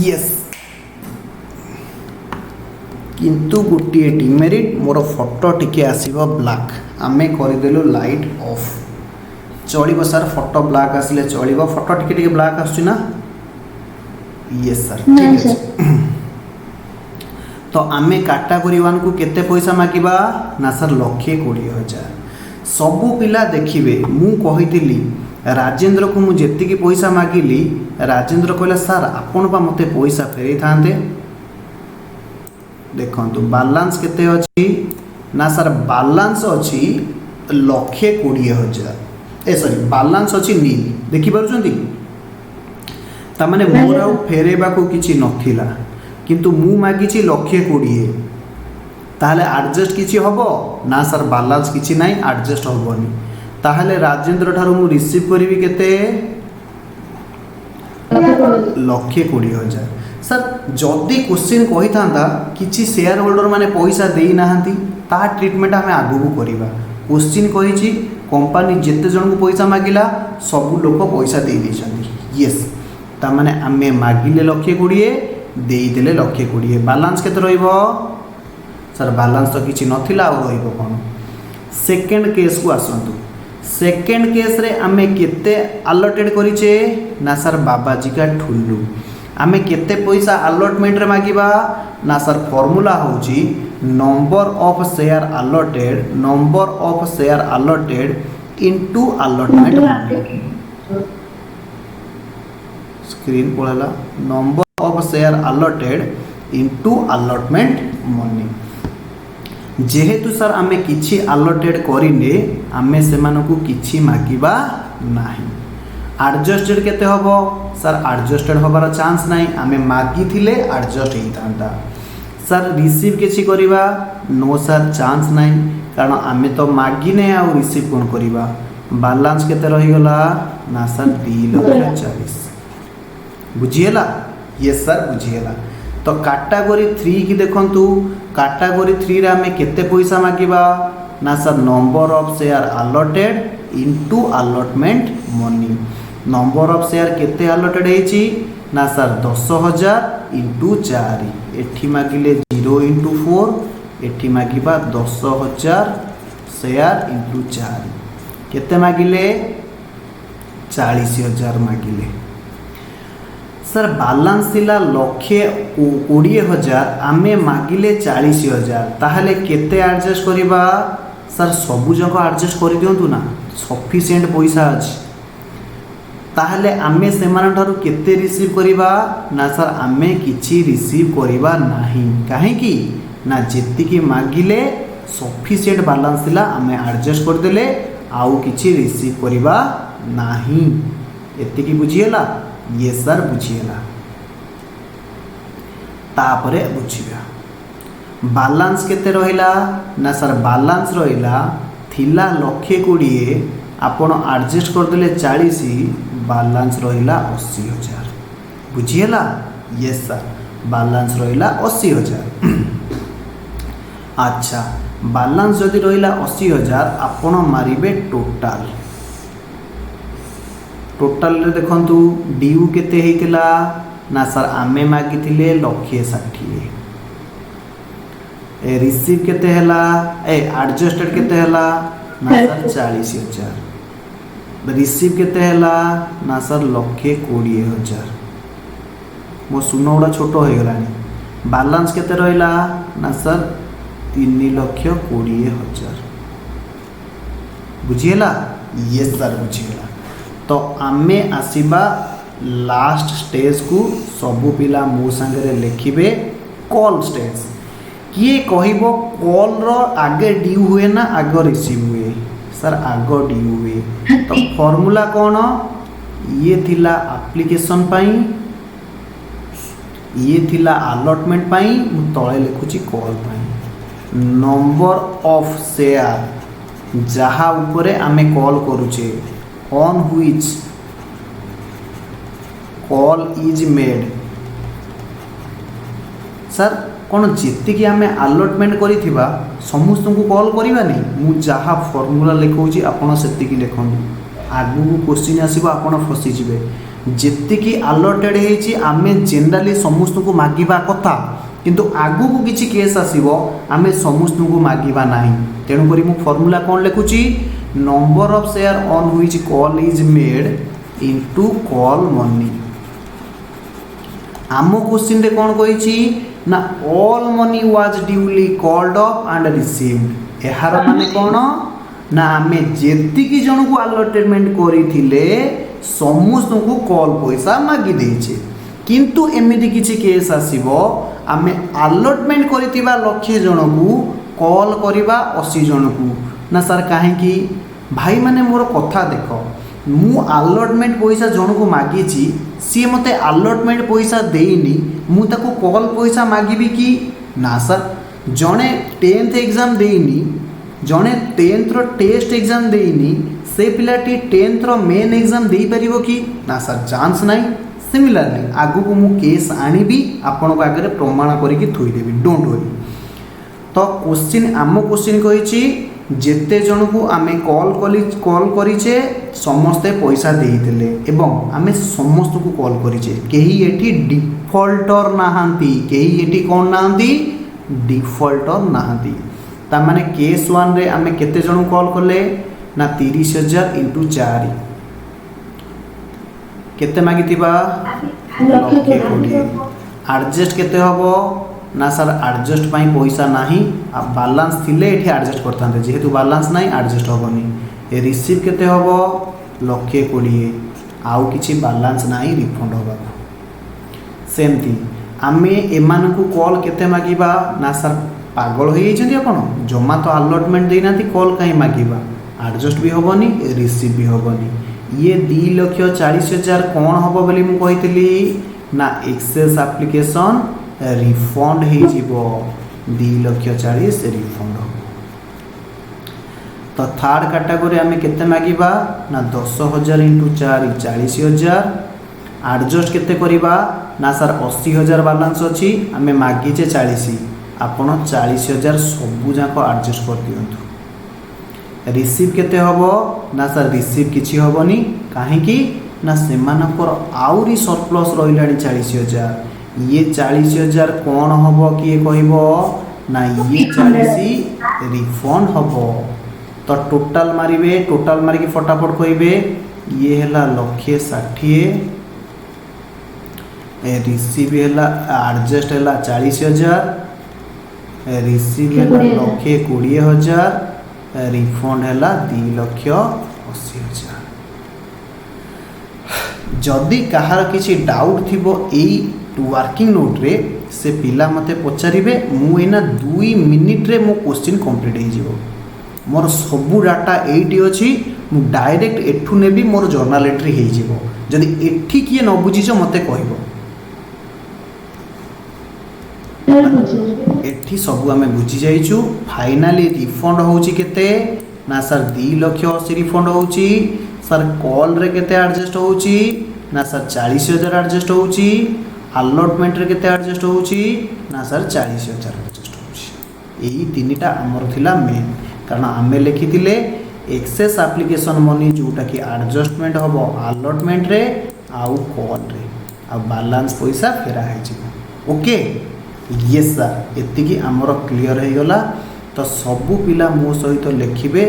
यस किंतु गोटे डिमेरिट मोर फोटो टिके आसीबो ब्लैक, आमे करदेलु लाइट ऑफ। चलिबो सर, फोटो ब्लैक आसिले चलिबो, फोटो टिके ब्लैक आसुची ना? यस सर, ठीक है। तो आमे कैटेगरी 1 को केते पैसा मागिबा ना सर 1,20,000। सबू पिला देखिबे मु कहितली राजेंद्र को मुझे की पैसा मागिली, राजेंद्र कहला सर आपण बा मते पैसा फेरी थांते। देखंतु बैलेंस केते अछि ना सर बैलेंस अछि 1,20,000। ए सॉरी बैलेंस अछि नील, देखि पारुछंती? ता माने मोर आ फेरेबा को किछि नथिला, किंतु मु मागिछि 1,20,000। ताहले एडजस्ट किछि हबो ना सर? बैलेंस किछि नाही, एडजस्ट हबोनी। ताहले राजेंद्र ठारू मु रिसीव करिवि केते? 1,20,000। सर जदि क्वेश्चन कही था किसी शेयर होल्डर माने पैसा दे नाहांती ता ट्रीटमेंट आम आगू करवा। क्वेश्चन कही कंपनी जिते जन को पैसा मागिला सब लोक पैसा दे देछंती। यस तामाने आमे मागिले 1,20,000 देदेले 1,20,000। बैलेंस केते रहिबो सर? बैलेंस तो किछि नथिला आ रहिबो कोन? सेकंड केस को आसंतु। सेकंड केस रे आमे केते अलॉटेड करिचे ना सर बाबाजी का ठुल्लू। आमे केते पैसा अलॉटमेंट रे मागिबा ना सर फॉर्मूला होची number of share allotted, number of share allotted into allotment money. Screen पळला number of share allotted into allotment money. जेहेतु सर आमे किछि अलॉटेड करिने आमे सेमानकु किछि मागिबा नाही। एडजस्टेड केते हबो सर? एडजस्टेड होबार चांस नाही, आमे मागी थिले एडजस्ट हेइतांता। सर रिसीव किछि करिबा? नो सर चांस नाही, कारण आमे तो मागिने आ रिसीव कोन करिबा। बैलेंस केते रहि गला ना सर 2,40,000। बुझिएला? यस सर बुझिएला। तो कैटेगरी 3 की देखंतु, कैटेगरी 3 रे आमे केते पैसा मागिबा ना sir number of share allotted into allotment money. Number of share केते अलॉटेड हेची ना सर 10,000 इंटू 4। एठी मागिले 0 इंटू 4, एठी मागिबा 10,000 शेयर इंटू 4। केते मागिले 40,000 मागिले। सर बालांस थिला 1,20,000 आमे मागिले 40,000 ताहले केते एडजस्ट करिबा सर सबु जक एडजस्ट करि दियंतु ना सफिशिएंट पैसा अछि ताहले आमे सेमान ठारू केते रिसीव करिबा ना सर आमे किछि रिसीव करिबा नाही काहे कि ना जेति की मागिले सफिशिएंट बालांस थिला आमे एडजस्ट कर देले आउ किछि रिसीव करिबा नाही एति की बुझियला ये सर बुझिएला तापरे बुझिबा बालांस केते रहिला ना सर बालांस रहिला थिला 1,20,000 आपण एडजस्ट कर देले 40 बालांस रहिला 80,000 बुझिएला यस सर बालांस रहिला 80,000 अच्छा बालांस जदि रहिला 80,000 आपण मारिबे टोटल टोटल रे देखंतु ड्यू केते हेतिला ना सर आमे मागिथिले 1,60,000 ए रिसीव केते हला ए एडजस्टेड केते हला ना सर 40,000 रिसीव केते हला ना सर 1,20,000 मो सुनोडा छोटो हो गलानी बालांस केते रहिला ना सर 3,20,000 बुझिएला ये सर बुझिएला तो आमे आसीबा लास्ट स्टेज को सबु पिला मो संगे लिखिबे कॉल स्टेज किए कहबो कॉल रो आगे ड्यू हुए ना आगे रिसीव हुए सर आगे ड्यू हुए तो फॉर्मूला कौन ये थिला एप्लीकेशन पाई ये थिला अलॉटमेंट पाई मु तळे लिखुची कॉल पाई नंबर ऑफ शेयर जहा ऊपरे आमे कॉल करूचे on which call is made sir कौन जीति की आमे अलॉटमेंट करिथिबा समस्त को कॉल करिबा नहीं मु जहा फार्मूला लिखौची आपण सेति की लिखंदु आगु क्वेश्चन आसीबो आपण फसी जिवे जेति की अलॉटेड हेची आमे जनरली समस्त को मागिबा कथा किंतु आगु को किछि केस आसीबो आमे समस्त को मागिबा नाही तेनु करी मु फार्मूला कोन लिखुची number of share on which call is made into call money आमो क्वेश्चन रे कोन कहिछि ना all money was duly called off and received एहार माने कोन ना आमे जेति की जण को अलॉटमेंट करिथिले समस्त को कॉल पैसा मागी देछे किंतु एमिति किछि केस आसीबो आमे अलॉटमेंट करिथिबा 100 जण को कॉल करिबा 80 जण को ना सर काहे कि भाई माने मोर कथा देख मु अलॉटमेंट पैसा जन को मागी सी मते अलॉटमेंट पैसा देनी मु ताको कॉल पैसा मागिबी कि ना सर जने 10th एग्जाम देनी जने 10th रो टेस्ट एग्जाम देनी से पिलाटी 10th रो मेन एग्जाम देई परिबो कि ना सर चांस नहीं सिमिलरली आगु को मु केस आनिबी आपण को आगे प्रमाण करिकि थोई देबी डोंट वरी तो क्वेश्चन आम क्वेश्चन कहिछि जेते जन को आमे कॉल करिचे समस्ते पैसा देइथिले एवं आमे समस्त को कॉल करिचे केही एठी डिफॉल्टर नाहांती केही एठी कोन नाहांती डिफॉल्टर नाहांती ता माने केस 1 रे आमे केते जन कॉल करले ना 30,000 * 4 केते मागितिबा 1,20,000 एडजस्ट केते हबो ना सर एडजस्ट पाई पैसा नाही बालांस थिले एठी एडजस्ट करथांते जेहेतु बालांस नाही एडजस्ट होबनी ए रिसीव केते हबो 1,20,000 आउ किछि बालांस नाही रिफंड होबा सेमती आमे एमान को कॉल केते मागिबा ना सर पागल होई जंती आपण जमा तो अलॉटमेंट देनाती कॉल काई मागिबा एडजस्ट भी होबनी रिसीव भी होबनी ये 2,40,000 कोन होबो बोली मु कहितली ना एक्सेस एप्लीकेशन रिफंड हो 2,40,000 रिफंड हो तो थर्ड कैटेगरी आमे केते मागिबा ना 10,000 * 4 40,000 एडजस्ट केते करिबा ना सर 80,000 बैलेंस अछि आमे मागिचे 40 आपण 40,000 सबु जाको एडजस्ट कर दियंतु रिसीव केते हबो ना सर रिसीव किछि हबोनी काहे कि ना सेमानकर आउरी सरप्लस रहिलानी 40,000 ये 40,000 कौन हम किए कहब ना ये 40 रिफंड हम तो टोटाल मारे टोटाल मारिक फटाफट कहे ये है 1,60,000 रिसीव है आडजस्ट है 40,000, रिसीव है 1,20,000, रिफंड है 2,80,000। जदि कहार किसी डाउट थी वर्किंग नोट रे से पिला मते पचारे मुना 2 मिनिट रे मो क्वेश्चन कंप्लीट हो मोर सबू डाटा एटी अच्छी मु डायरेक्ट एठू ने भी मोर जर्नल एंट्री हो जदि एठी किए न बुझीच मते कहबो एठी सब आम बुझी जाइछु। फाइनाली रिफंड होउची केते ना सर 2,80,000 रिफंड होउची। सर कॉल रे केते एडजस्ट होउची ना सर 40,000 एडजस्ट होउची। अलॉटमेंट रे केते एडजस्ट होउची ना सर 40,000 एडजस्ट होउची। एही तीनटा हमर थिला मेन कारण आमे लिखिथिले एक्सेस एप्लिकेशन मनी जोटा कि एडजस्टमेंट हबो अलॉटमेंट रे आउ कॉल रे आ बैलेंस पैसा फेरा है जी। ओके यस सर एतिकी आमर क्लियर हो गला। तो सबू पिला मो सहित लिखिबे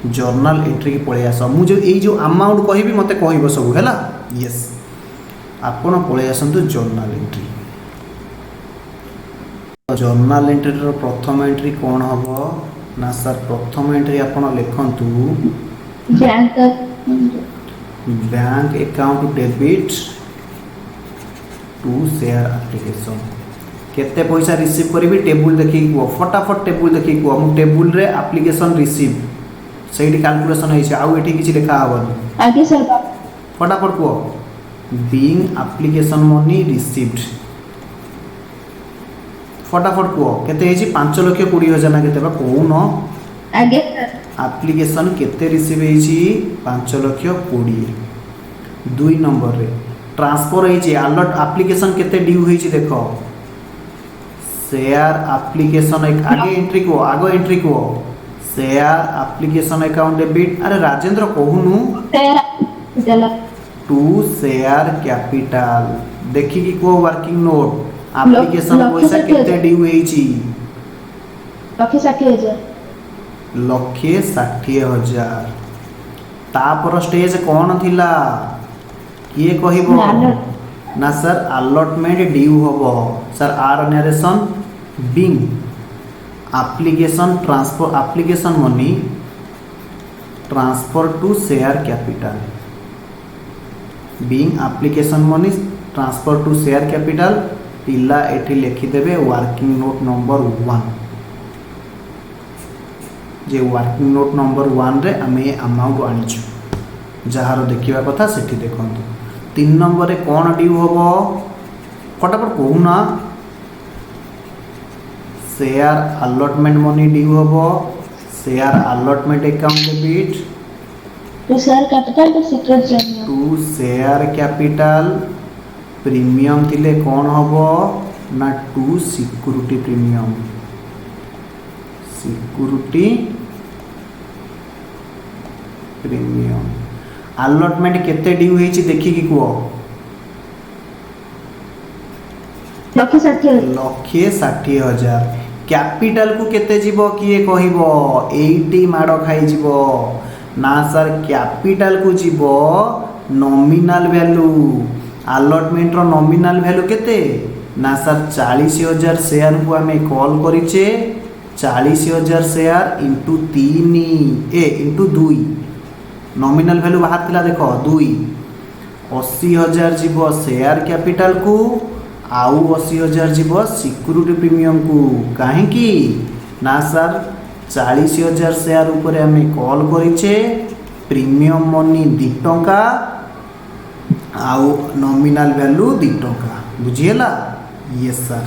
जर्नल एंट्री की पळे आस मु जो अमाउंट कहबी मते कहबो सब हैला। यस आपण पळे आसंतु जर्नल एंट्री। जर्नल एंट्री रो प्रथम एंट्री कोन हबो ना सर प्रथम एंट्री आपण लिखंतु bank account debit to share application केते पैसा रिसीव करी टेबुल देखी कह फटाफट टेबुल देखी कह मु टेबुल रे एप्लिकेशन रिसीव सेठी कैलकुलेशन होइछ आउ एठी किछि लिखा हबन आगे सर फटाफट कह बीइंग एप्लिकेशन मनी रिसीव्ड फटाफट कह केते हेछि 5,20,000 ना केते बा कहू न आगे सर एप्लिकेशन केते रिसीव हेछि 5,20,000। 2 नंबर रे ट्रांसफर हेछि अलर्ट एप्लिकेशन केते ड्यू हेछि देखो शेयर एप्लिकेशन आगे एंट्री को आगो एंट्री को शेयर एप्लिकेशन अकाउंट डेबिट अरे राजेंद्र कहूनु टू शेयर कैपिटल देखी कि को वर्किंग नोट एप्लिकेशन पैसा केते ड्यू हेछि 1,60,000। तापर स्टेज कौन थिला किए कहिबो ना सर अलॉटमेंट ड्यू होबो सर आर narration being application transfer application money transfer to share capital being application money transfer to share capital पिला एठी लिखि देबे वर्किंग नोट नंबर 1 जे वर्किंग नोट नंबर 1 रे आमे अमाउंट आनिछु जहार देखिबा कथा सेठी देखंतु। 3 नंबर रे कोन ड्यू होबो फटाफट कहू ना शेयर अलॉटमेंट मनी ड्यू होबो share allotment account debit to share capital to secret premium to share capital premium थिले कोन होबो ना to security premium security premium allotment केते ड्यू हेछि देखि कि को 1,60,000 कैपिटल को केते जीवो किए कहिबो 80 माडो खाई जीवो ना सर कैपिटल को जीवो नॉमिनल वैल्यू अलॉटमेंट रो नॉमिनल वैल्यू केते ना सर 40,000 शेयर को हमें कॉल करिचे 40,000 share into 3 into 2 nominal value बाहर थिला देखो 2 80,000 जीवो शेयर कैपिटल को आउ 80,000 जीवो सिक्योरिटी प्रीमियम को काहेकि ना सर 40,000 शेयर ऊपर हमें कॉल करिचे प्रीमियम मनी 2 टंका आउ नॉमिनल वैल्यू 2 टंका बुझिएला। यस सर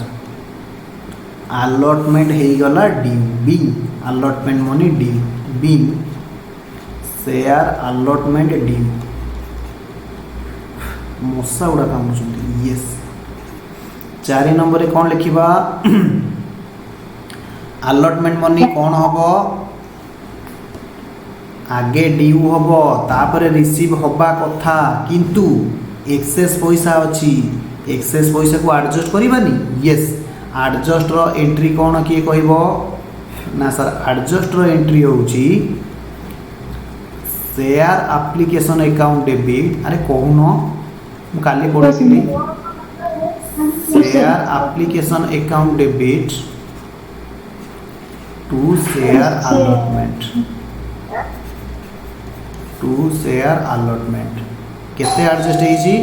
अलॉटमेंट हे गला due being allotment money due being share allotment due मशा गुड़ा काम करछन्ती। यस 4 नंबर रे कोन लिखिबा अलॉटमेंट मनी कोन हबो आगे ड्यू हबो तापर रिसीव होबा कथा किंतु एक्सेस पैसा अछि एक्सेस पैसा को एडजस्ट करिबानी। यस एडजस्ट रो एंट्री कोन किए कहबो ना सर एडजस्ट रो एंट्री होउची शेयर एप्लिकेशन अकाउंट डेबिट अरे कहूनो मु काली पढिसिली शेयर application account debit to share allotment केते एडजस्ट होईची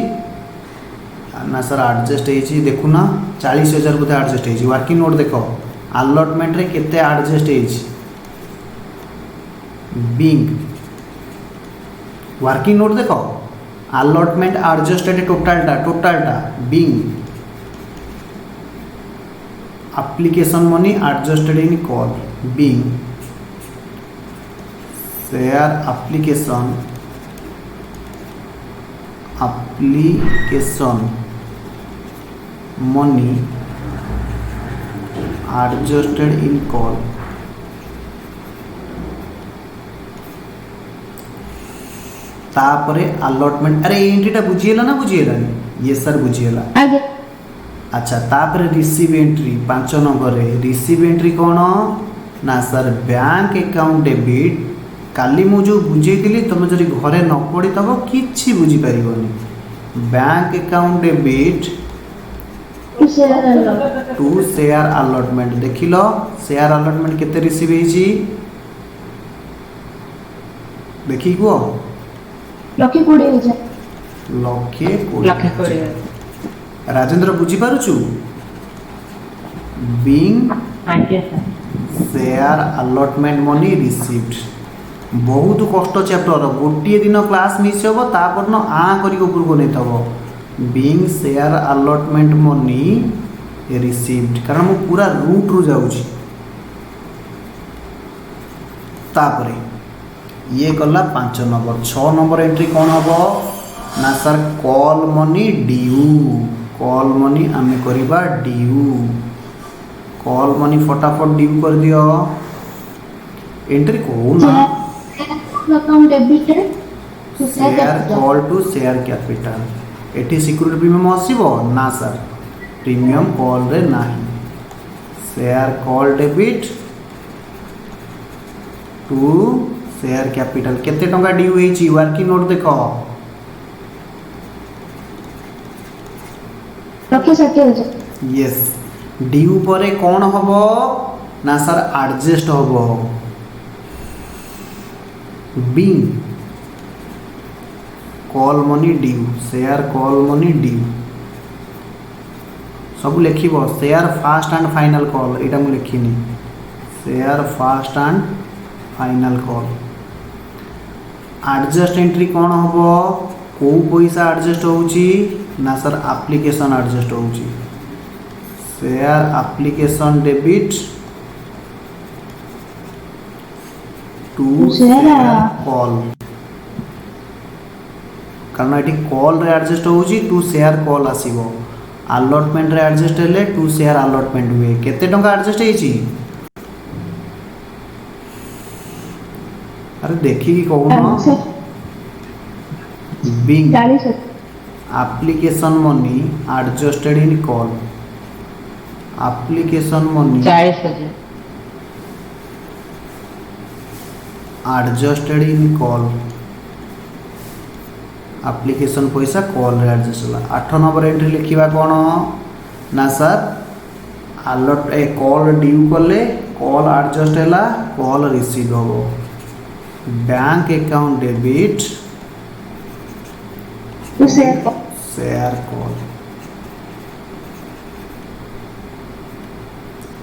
ना सर एडजस्ट होईची देखु ना 40,000 बोधे एडजस्ट होईची वर्किंग नोट देखो allotment रे केते एडजस्ट होईची बिंग वर्किंग नोट देखो allotment adjusted टोटलटा being application money adjusted in call being share application money adjusted in call तापरे allotment अरे एंट्रीटा बुझिएला ना बुझिएला ये सर बुझिएला आगे अच्छा तापर रिसीव एंट्री 5 नंबर रे रिसीव एंट्री कौन ना सर बैंक अकाउंट डेबिट काली मु जो बुझेइली तुम जदि घरे न पड़ी तब किछि बुझी परिबनी bank account debit to share allotment देखिलो शेयर अलॉटमेंट केते रिसीव हेची देखि को लक्षे 20,000 लक्षे 20,000 राजेंद्र बुझी पारुछु being share allotment money received बहुत कष्ट चैप्टर गोटे दिन क्लास मिस हम तापर न आ करी ऊपर को नहीं थब being share allotment money received कारण मु पूरा रूट रु जाउची तापर ये गला 5 नंबर 6 नंबर एंट्री कौन हम ना sir call money due call money आम करवा ड्यू कॉल मनी फटाफट ड्यू कर दियो एंट्री कौन account debited to share call to share capital एटी सिक्योरिटी प्रीमियम आसीबो ना सर प्रीमियम कॉल रे नाही share call debit to share capital केते टंका ड्यू हेची वर्किंग नोट देखो लक्षे 60,000 यस ड्यू परे कौन हबो ना सर एडजस्ट हबो being call money due share call money due सब लिखिबो share first and final call एटा मु लिखिनी share first and final call adjust entry कौन हबो को पैसा एडजस्ट होउची ना सर एप्लीकेशन एडजस्ट होउची share application debit to share call कारण एटी कॉल रे एडजस्ट होउची टू शेयर कॉल आसीबो अलॉटमेंट रे एडजस्ट हेले टू शेयर अलॉटमेंट हुए केते टंका एडजस्ट हेची अरे देखी कि कहून Bing 40,000 application money adjusted in call application money 40,000 adjusted in call application पैसा कॉल रे एडजस्ट होला 8 नंबर एंट्री लिखिबा कोन ना सर अलॉट ए कॉल ड्यू करले कॉल एडजस्ट होला कॉल रिसीव हो bank account debit to share share call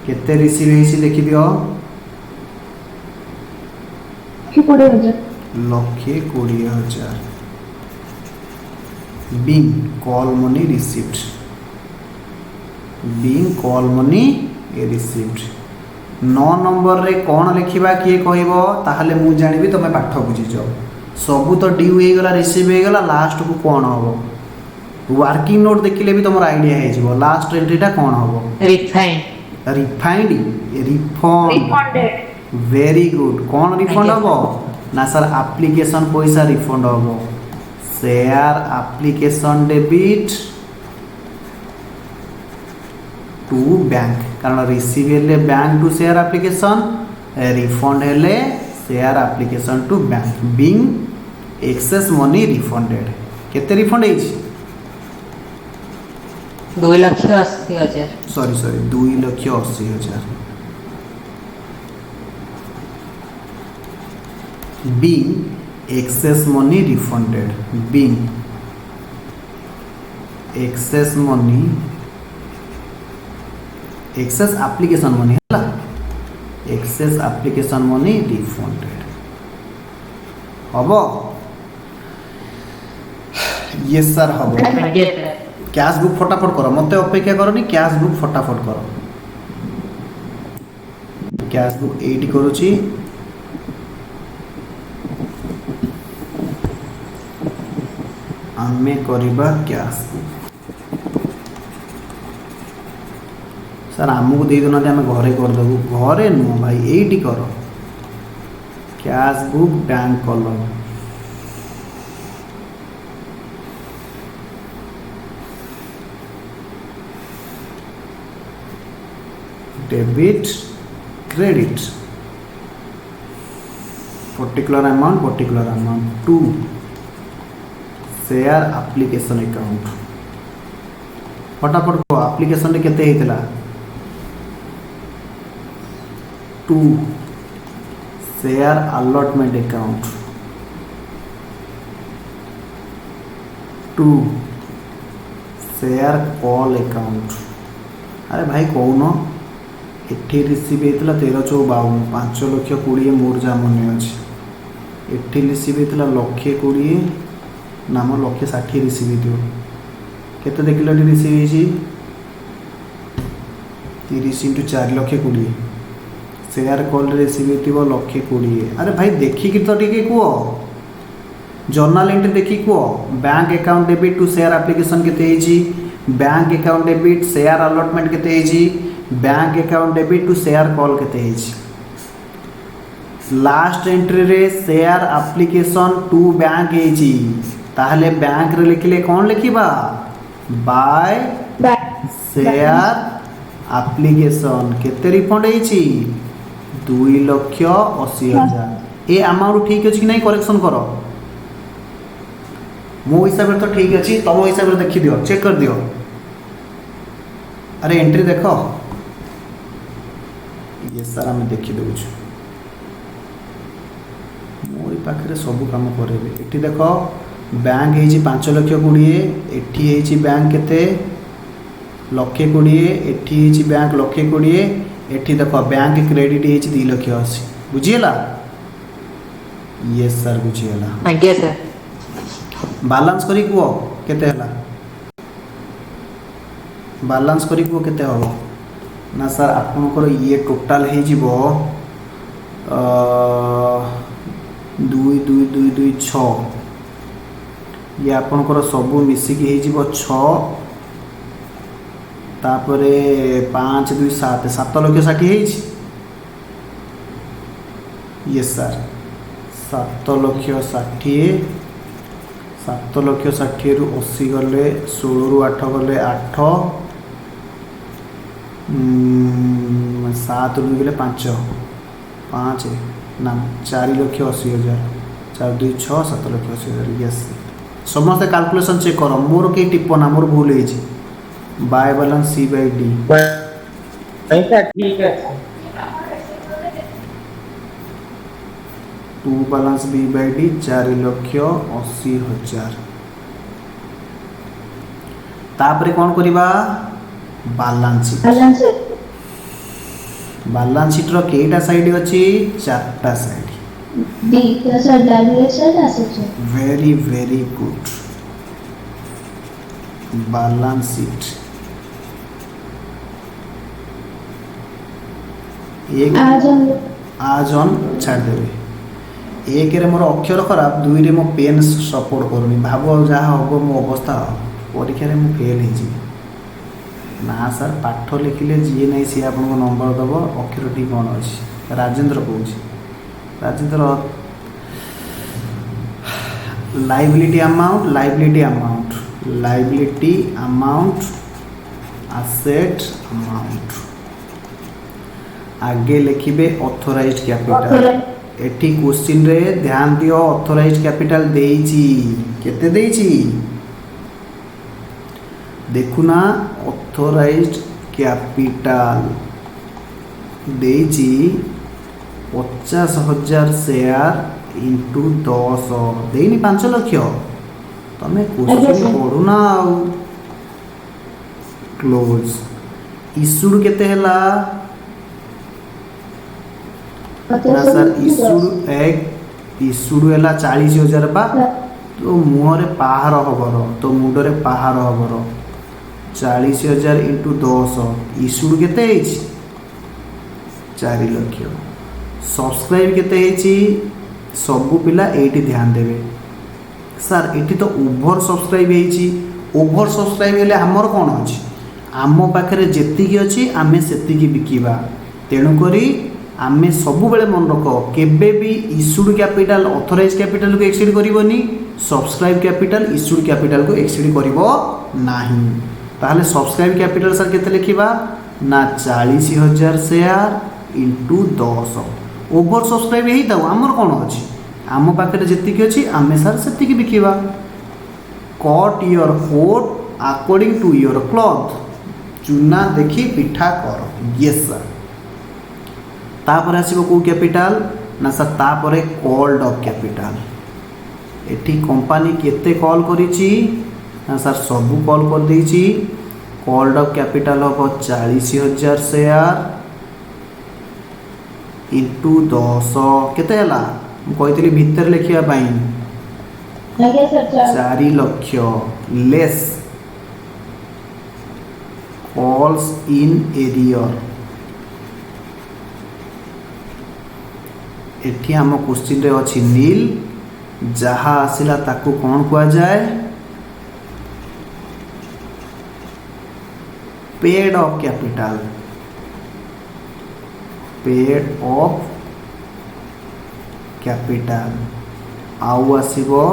केते रिसीव हेसी देखि दियो लक्षे 20,000 लक्षे 20,000 being call money received being call money received 9 number रे कौन लिखिबा किए कहबो ताहले मु जानिबी तमे पाठ बुझी जाओ सबू तो ड्यू हे गला रिसीव हे गला लास्ट को कौन हबो वर्किंग नोट देखिले भी तुम आइडिया है जीवो लास्ट एंट्रीटा कौन हबो रिफाइंड रिफंड वेरी गुड कौन रिफंड हबो ना सर एप्लीकेशन पैसा रिफंड हबो share application debit to bank कारण रिसीव हेले bank to share application refund हेले share application to bank being excess money refunded केते रिफंड हेछि 2,80,000। Sorry 2,80,000। being excess money refunded, being excess money, excess application money है, excess application money refunded हबो। ये sir हबो। आज्ञा sir. Cash book फटाफट करो, मत अपेक्षा करनी, कैश बुक फटाफट करो। कैश बुक 8 करुची, आमे करिबा कैश बुक। सर आमको दे देना आम घरे करदेबू, घरे नुह भाई एटी कर। कैश बुक बैंक कलम, debit credit, particular amount to share application account. फटाफट को एप्लिकेशन रे केते हेतला, to share allotment account, to share call account. अरे भाई कौन एठी रिसीव होता 13,452, 5,20,000 मोर जहाँ मन अच्छे। एठी रिसीव होता 1,20,000 नाम 1,60,000 रिसीव हो। केते देखिल रिसीव हो 30 × 4,20,000। शेयर कॉल रिसीव हो 1,20,000। अरे भाई देखिक तो टी कह जर्नाल एंट्री देखिक कह। Bank account debit to share application केते, bank account debit share allotment केते, bank account debit to share call केते। लास्ट एंट्री रे शेयर एप्लिकेशन टू बैंक है, ताहले बैंक रे लिखले कौन लिखिबा, बाय शेयर एप्लिकेशन केते रिफंड है 2,80,000। ए अमाउंट ठीक अछि कि नहीं करेक्शन करो। मो हिसाब तो ठीक अच्छी, तुम हिसाब से देखी दियो, चेक कर दियो। अरे एंट्री देख, ये सारा मैं देखी दूँ मोरी पाखे सब कम करे। ये देख बैंक है 5,20,000, एटी है बैंक केते 1,20,000, एटी है बैंक 1,20,000, एटी देख बैंक क्रेडिट है 2,80,000। बुझीगला? ये सर बुझीगला। आज्ञा सर। बैलेंस करी कुओ केते हला, बैलेंस करी कुओ केते हो ना सर आपनकर ये टोटाल है जीवो 2,2,2,2,6। ये आपनकर सबू मिसिकी है जीवो 6 तापरे 5,2,7 7,60,000 है। ये सर 7,60,000, 7,60,000 रु 80 गले 16 रु 8 गले 8, 7 रु गले 5 ना 4,80,000, 4,2,6 7,80,000। यस समस्त कैलकुलेशन चेक करो, मोर कई टिप्पना मोर भूल है। बाय बैलेंस C/D ठीक है। To balance B/D 4,80,000। तापरे कौन करिबा, बैलेंस शीट। बैलेंस शीट रो केटा साइड अछि, 4टा साइड। बी sir liability side asset. Very very good. Balance sheet एक आज ऑन छाड़ देबे। 1 रे मोर अक्षर खराब, 2 रे मो पेन सपोर्ट करूनी। भाव जहाँ हम मो अवस्था परीक्षा रे मु फेल हो ना सर। पाठ लिखिले जी नहीं सी आपन को नंबर दब। अक्षर ठीक कौन अच्छी राजेंद्र कौच, Rajendra liability amount, liability amount, liability amount, asset amount. आगे लिखिबे ऑथराइज्ड कैपिटल। एठी क्वेश्चन रे ध्यान दियो, ऑथराइज्ड कैपिटल देइची केते देइची देखुना ऑथराइज्ड कैपिटाल देइची 50,000 शेयर इंटू 10 देनी 5 लाख तमें क्वेश्चन पढ़ुना आउ क्लोज इशूड केते हला ना सर इशूड एक इशूड हला 40,000 बा तो मुहरे पहाड़ हबर तो मुंडरे पहाड़ हबर 40,000 इंटू 10 इशूड केते हेची 4 लाख सब्सक्राइब केते हेची सबु पिला एटी ध्यान देवे सर एटी तो ओभर सब्सक्राइब हेची ओभर सब्सक्राइब हेले हमर कोन अछि आम पाखरे जेतिकी अछि आमे सेतिकी बिकिबा तेणु करी आमे सबु बेले मन रख केबे भी इशूड कैपिटल ऑथराइज कैपिटल को एक्सीड करिवनी सब्सक्राइब कैपिटल इशूड कैपिटल को एक्सीड करिवो नाही ताहले सब्सक्राइब कैपिटल सर केते लिखिबा ना 40,000 शेयर इंटू 10 ओभर सब्सक्राइब ही था आमर कौन अच्छी आम पाखे जी अच्छी आम सर से बिकवा cut your coat according to your cloth चूना देखी पिठा कर यस सर तापर आसो कौ कैपिटाल ना सर तापर कॉल्ड अफ कैपिटाल एठी कंपनी केते कॉल करिछि ना सर सबू कॉल कर देछि कॉल्ड अफ कैपिटाल हम 40,000 शेयर इंटू 10 केते हला कहती भितर लिखिया 4 lakh less calls in arrear एठी हम क्वेश्चन रे अछि नील जहा आसिला ताकू कोन कुआ जाए paid of capital paid of capital आउ आसीबो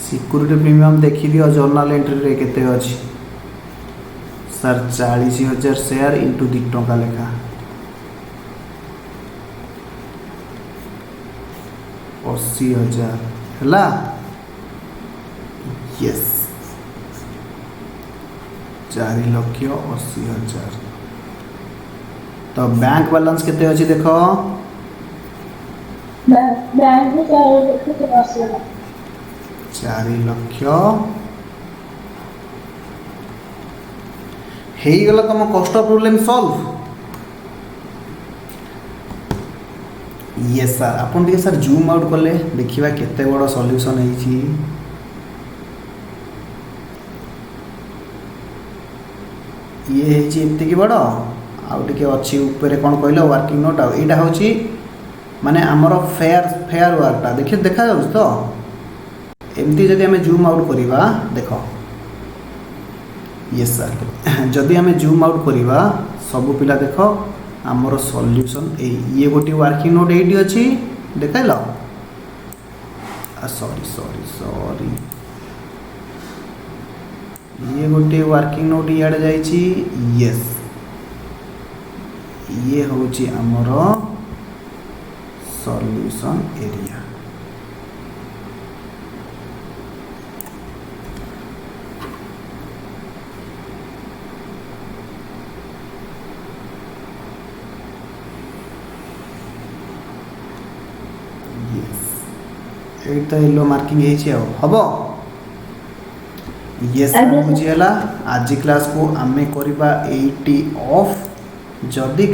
सिक्योरिटी प्रीमियम देखि दियो जर्नल एंट्री रे केते अछि सर 40,000 शेयर इंटू 2 टका लेखा 80,000 हला यस 4,80,000 तो बैंक बैलेंस केते अछि देखो बैंक में 4 लाख हेई गला तुम कष्ट प्रॉब्लम सॉल्व यस सर अपन टे सर जूम आउट कले देखिबा केते बड़ सॉल्यूशन है छी ये है छी एते की बड़ आउ टिके अच्छी ऊपर कौन कहल वर्किंग नोट आईटा हूँ माने आमर फेयर फेयर वर्कटा देखिए देखा जाऊँ तो एमती जदि आम जूम आउट करवा देख ये सर जदि आम जूम आउट करवा सबू पिला देख आमर सॉल्यूशन ये गोटे वर्किंग नोट ये अच्छी देखाइल सॉरी सॉरी सॉरी ये गोटे वर्किंग नोट इे जाइए यस ये हूँ आमर सॉल्यूशन एरिया तो येलो मार्किंग हम ये बुझीगला आज क्लास को आमे करबा 80 ऑफ जदि